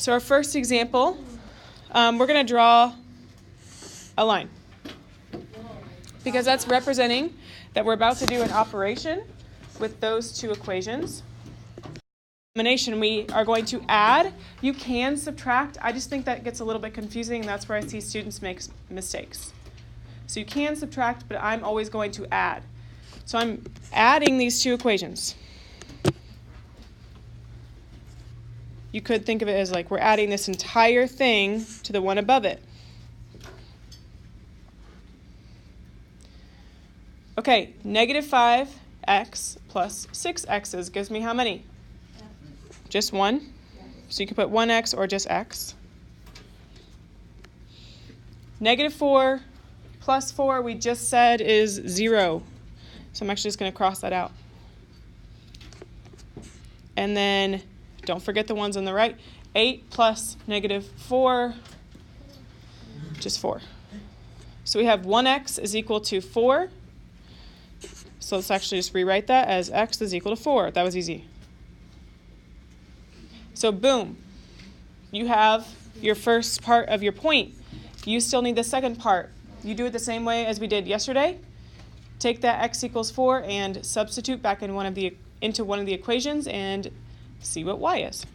So our first example, we're going to draw a line because that's representing that we're about to do an operation with those two equations. Elimination, we are going to add. You can subtract. I just think that gets a little bit confusing, and that's where I see students make mistakes. So you can subtract, but I'm always going to add. So I'm adding these two equations. You could think of it as like we're adding this entire thing to the one above it. Okay, negative 5x plus 6x's gives me how many? Just one. So you can put 1x or just x. Negative 4 plus 4 we just said is 0. So I'm actually just going to cross that out. And then don't forget the ones on the right. 8 plus negative 4, just 4. So we have 1x is equal to 4. So let's actually just rewrite that as x is equal to 4. That was easy. So boom, you have your first part of your point. You still need the second part. You do it the same way as we did yesterday. Take that x equals 4 and substitute back in into one of the equations and see what y is.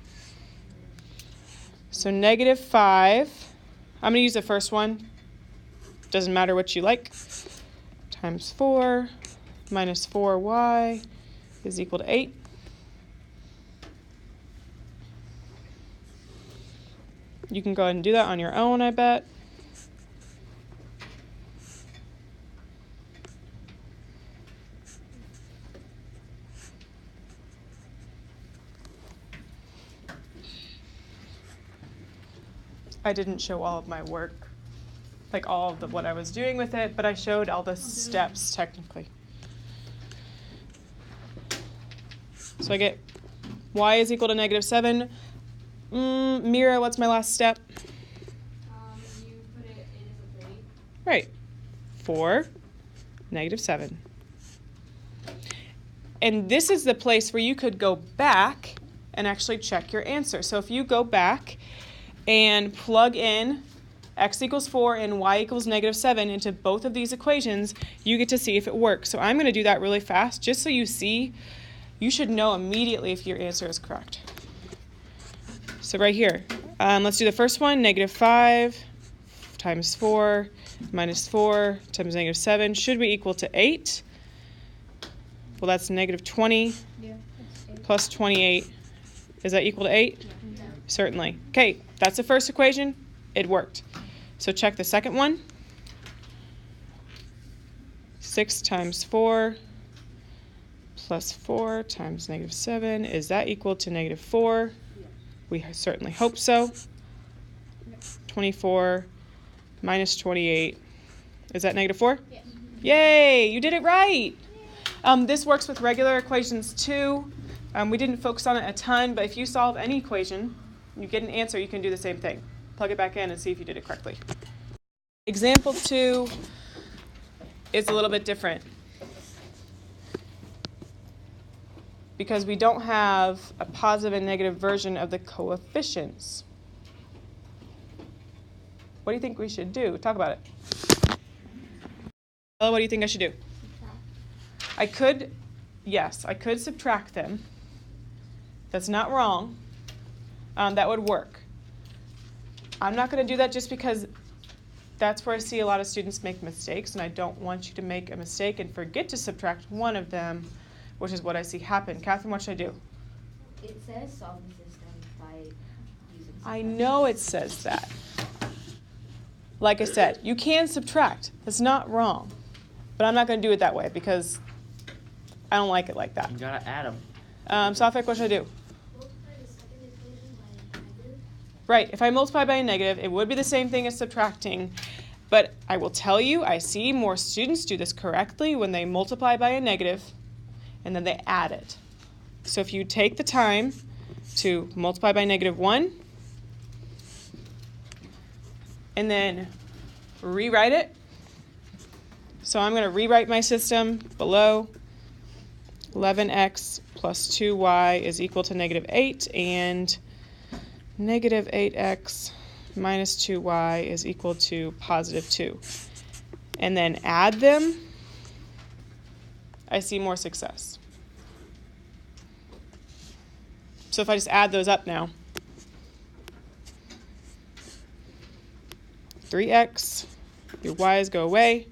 So negative 5, I'm going to use the first one. Doesn't matter what you like. Times 4 minus 4y is equal to 8. You can go ahead and do that on your own, I bet. I didn't show all of my work, like all of what I was doing with it, but I showed all the steps technically. So I get y is equal to negative 7. Mira, what's my last step? You put it in as a 3. Right. 4, negative 7. And this is the place where you could go back and actually check your answer. So if you go back and plug in x equals 4 and y equals negative 7 into both of these equations, you get to see if it works. So I'm going to do that really fast just so you see. You should know immediately if your answer is correct. So right here, let's do the first one. Negative 5 times 4 minus 4 times negative 7 should be equal to 8. Well, that's negative 20 plus 28. Is that equal to 8? Yeah. Certainly. Okay, that's the first equation. It worked. So check the second one. 6 times 4 plus 4 times negative 7. Is that equal to negative 4? Yeah. We certainly hope so. 24 minus 28. Is that negative 4? Yeah. Yay, you did it right. This works with regular equations too. We didn't focus on it a ton, but if you solve any equation, you get an answer, you can do the same thing. Plug it back in and see if you did it correctly. Example 2 is a little bit different because we don't have a positive and negative version of the coefficients. What do you think we should do? Talk about it. Ella, what do you think I should do? I could subtract them. That's not wrong. That would work. I'm not going to do that just because that's where I see a lot of students make mistakes, and I don't want you to make a mistake and forget to subtract one of them, which is what I see happen. Catherine, what should I do? It says solve the system by using subtraction. I know it says that. Like I said, you can subtract. That's not wrong. But I'm not going to do it that way because I don't like it like that. You gotta add them. Safik, what should I do? Multiply the second equation by a negative. Right, if I multiply by a negative, it would be the same thing as subtracting. But I will tell you, I see more students do this correctly when they multiply by a negative and then they add it. So if you take the time to multiply by negative 1 and then rewrite it. So I'm going to rewrite my system below. 11x plus 2y is equal to negative 8, and negative 8x minus 2y is equal to positive 2. And then add them, I see more success. So if I just add those up now, 3x, your y's go away,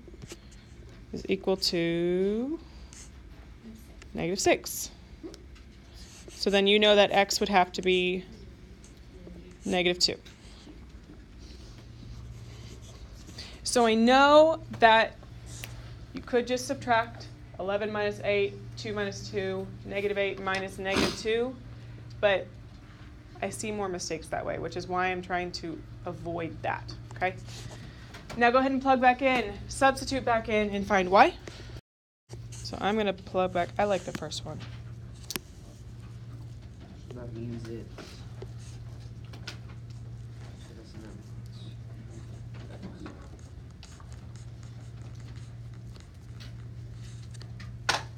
is equal to negative 6. So then you know that x would have to be negative 2. So I know that you could just subtract 11 minus 8, 2 minus 2, negative 8 minus negative 2, but I see more mistakes that way, which is why I'm trying to avoid that, okay? Now go ahead and plug back in, substitute back in, and find y. So I'm going to plug back. I like the first one. That means it.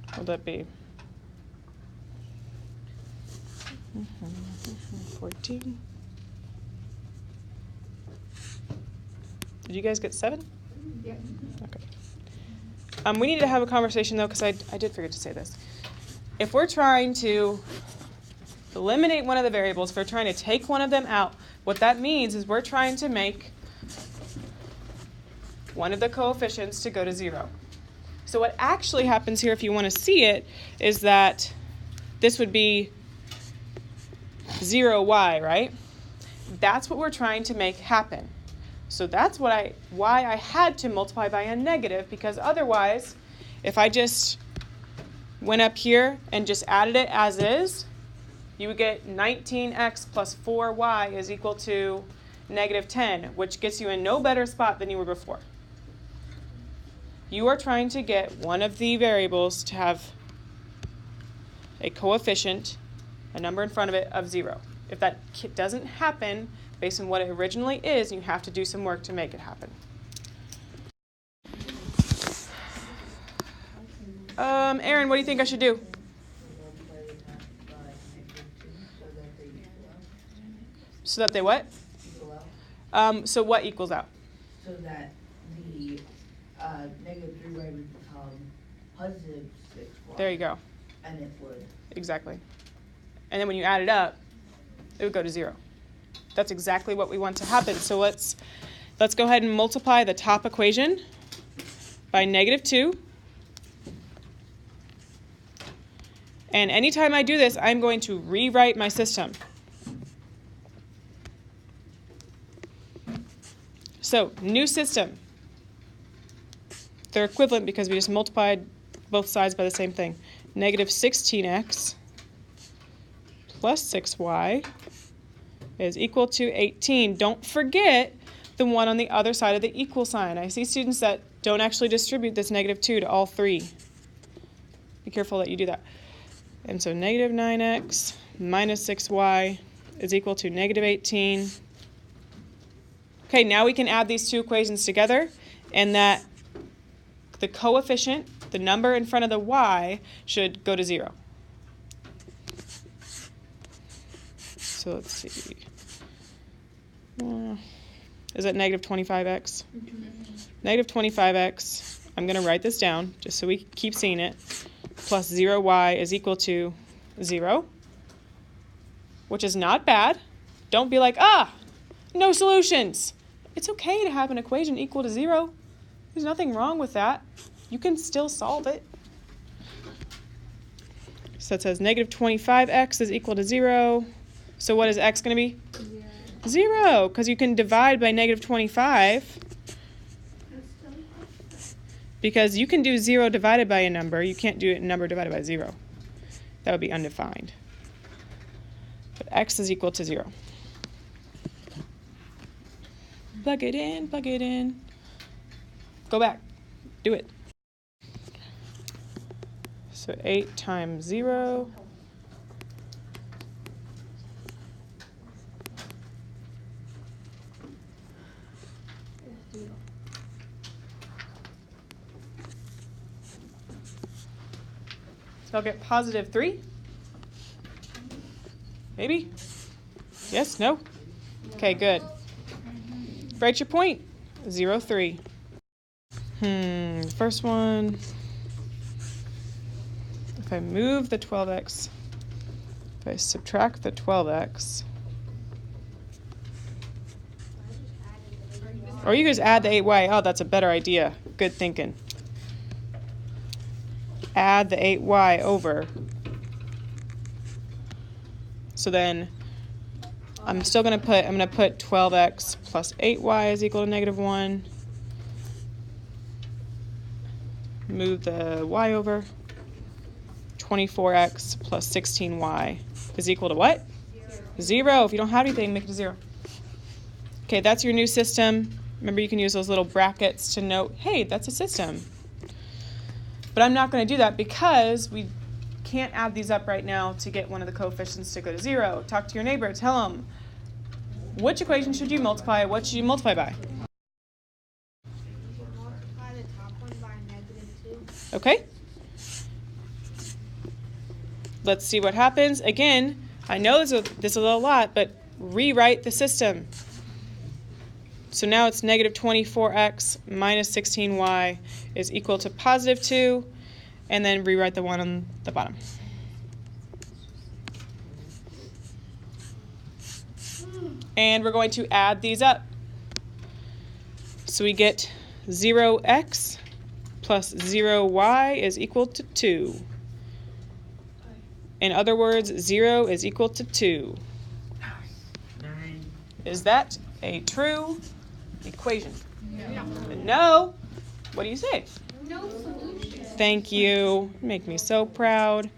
What would that be? 14. Did you guys get 7? Yeah. Okay. We need to have a conversation though, because I did forget to say this. If we're trying to eliminate one of the variables, if we're trying to take one of them out, what that means is we're trying to make one of the coefficients to go to 0. So what actually happens here, if you want to see it, is that this would be 0y, right? That's what we're trying to make happen. So that's why I had to multiply by a negative, because otherwise, if I just went up here and just added it as is, you would get 19x plus 4y is equal to negative 10, which gets you in no better spot than you were before. You are trying to get one of the variables to have a coefficient, a number in front of it, of 0. If that doesn't happen based on what it originally is, you have to do some work to make it happen. Aaron, what do you think I should do? So that they what? So what equals out? So that the negative 3y would become positive 6y. There you go. And it would. Exactly. And then when you add it up, it would go to 0. That's exactly what we want to happen. So let's go ahead and multiply the top equation by negative 2. And anytime I do this, I'm going to rewrite my system. So, new system. They're equivalent because we just multiplied both sides by the same thing. Negative 16x plus 6y is equal to 18. Don't forget the one on the other side of the equal sign. I see students that don't actually distribute this negative 2 to all three. Be careful that you do that. And so negative 9x minus 6y is equal to negative 18. Okay, now we can add these two equations together, and that the coefficient, the number in front of the y, should go to 0. So let's see. Is it negative 25x? Negative 25x, I'm going to write this down just so we keep seeing it, plus 0y is equal to 0, which is not bad. Don't be like, no solutions. It's okay to have an equation equal to 0. There's nothing wrong with that. You can still solve it. So it says negative 25x is equal to 0. So what is x going to be? 0, because you can divide by negative 25. Because you can do 0 divided by a number. You can't do a number divided by 0. That would be undefined. But x is equal to 0. Plug it in, plug it in. Go back. Do it. So 8 times 0. So I'll get positive 3. Maybe? Yes? No? Okay, good. Write your point. 0, 3. First one. If I move the 12x, if I subtract the 12x, or you just add the 8y. Oh, that's a better idea. Good thinking. Add the 8y over. So then I'm going to put 12x plus 8y is equal to negative 1. Move the y over. 24x plus 16y is equal to what? 0. If you don't have anything, make it a 0. Okay, that's your new system. Remember, you can use those little brackets to note, hey, that's a system. But I'm not going to do that because we can't add these up right now to get one of the coefficients to go to 0. Talk to your neighbor. Tell them, which equation should you multiply? What should you multiply by? Multiply the top one by -2. Okay. Let's see what happens. Again, I know this is a lot, but rewrite the system. So now it's negative 24x minus 16y is equal to positive 2, and then rewrite the 1 on the bottom. And we're going to add these up. So we get 0x plus 0y is equal to 2. In other words, 0 is equal to 2. Is that a true equation? No. What do you say? No solution. Thank you. You make me so proud.